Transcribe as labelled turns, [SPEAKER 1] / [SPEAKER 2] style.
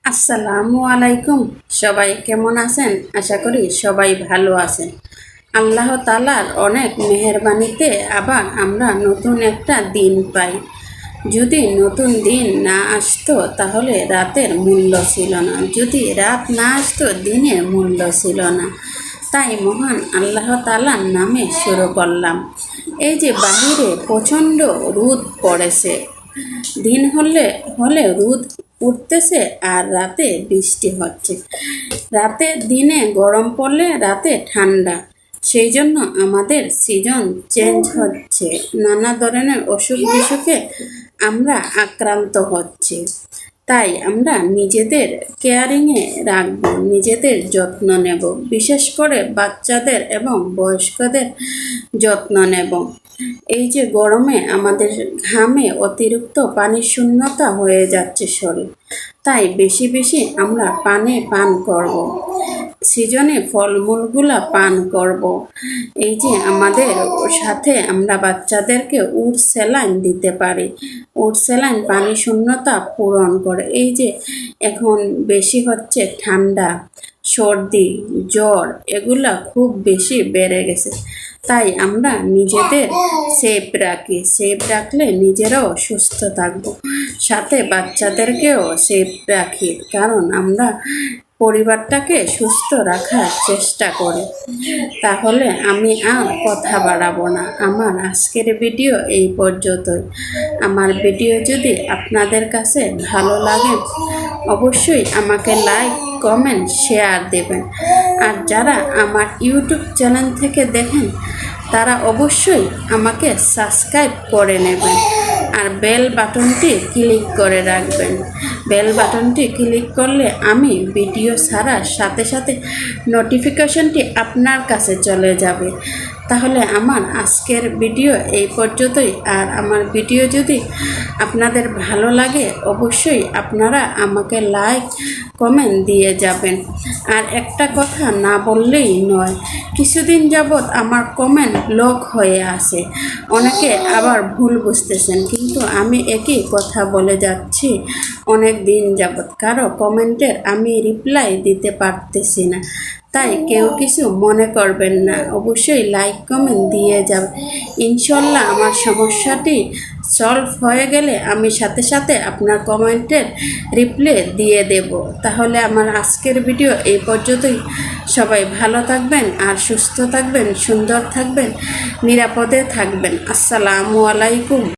[SPEAKER 1] আসসালামু আলাইকুম। সবাই কেমন আছেন? আশা করি সবাই ভালো আছেন। আল্লাহ তাআলার অনেক মেহেরবানিতে আবার আমরা নতুন একটা দিন পাই। যদি নতুন দিন না আসতো তাহলে রাতের মূল্য ছিল না, যদি রাত না আসতো দিনের মূল্য ছিল না। তাই মহান আল্লাহ তাআলার নামে শুরু করলাম। এই যে বাহিরে প্রচণ্ড রোদ পড়েছে, দিন হলে হলে রোদ উঠতেছে আর রাতে বৃষ্টি হচ্ছে। রাতে দিনে গরম পড়লে রাতে ঠান্ডা, সেই জন্য আমাদের সিজন চেঞ্জ হচ্ছে, নানা ধরনের অসুখ বিসুখে আমরা আক্রান্ত হচ্ছি। তাই আমরা নিজেদের কেয়ারিংয়ে রাখবো, নিজেদের যত্ন নেব, বিশেষ করে বাচ্চাদের এবং বয়স্কদের যত্ন নেব। এই যে গরমে আমাদের ঘামে অতিরিক্ত পানি শূন্যতা হয়ে যাচ্ছে শরীর, তাই বেশি বেশি আমরা পানি পান করব, সিজনে ফলমূলগুলা পান করব। এই যে আমাদের সাথে আমরা বাচ্চাদেরকে উট স্যালাইন দিতে পারি, উট স্যালাইন পানি শূন্যতা পূরণ করে। এই যে এখন বেশি হচ্ছে ঠান্ডা, সর্দি, জ্বর, এগুলা খুব বেশি বেড়ে গেছে। তাই আমরা নিজেদের সেফ রাখি, সেফ রাখলে নিজেরাও সুস্থ থাকবো, সাথে বাচ্চাদেরকেও সেফ রাখি, কারণ আমরা পরিবারটাকে সুস্থ রাখার চেষ্টা করি। তাহলে আমি আর কথা বাড়াবো না, আমার আজকের ভিডিও এই পর্যন্তই। আমার ভিডিও যদি আপনাদের কাছে ভালো লাগে অবশ্যই আমাকে লাইক, কমেন্ট, শেয়ার দেবেন। আর যারা আমার ইউটিউব চ্যানেল থেকে দেখেন তারা অবশ্যই আমাকে সাবস্ক্রাইব করে নেবেন আর বেল বাটনটি ক্লিক করে রাখবেন। বেল বাটনটি ক্লিক করলে আমি ভিডিও ছাড়ার সাথে সাথে নোটিফিকেশনটি আপনার কাছে চলে যাবে। তাহলে আমার আজকের ভিডিও এই পর্যন্তই। আর আমার ভিডিও যদি আপনাদের ভালো লাগে অবশ্যই আপনারা আমাকে লাইক, কমেন্ট দিয়ে যাবেন। আর একটা কথা না বললেই নয়, কিছুদিন যাবৎ আমার কমেন্ট ব্লক হয়ে আছে, অনেকে আবার ভুল বুঝতেছেন, কিন্তু আমি একই কথা বলে যাচ্ছি অনেক দিন যাবৎ, কারো কমেন্টের আমি রিপ্লাই দিতে পারতেছি না। তাই কেউ কিছু মনে করবেন না, অবশ্যই লাইক, কমেন্ট দিয়ে যাবে। ইনশাল্লাহ আমার সমস্যাটি সলভ হয়ে গেলে আমি সাথে সাথে আপনার কমেন্টের রিপ্লাই দিয়ে দেব। তাহলে আমার আজকের ভিডিও এই পর্যন্তই। সবাই ভালো থাকবেন আর সুস্থ থাকবেন, সুন্দর থাকবেন, নিরাপদে থাকবেন। আসসালামু আলাইকুম।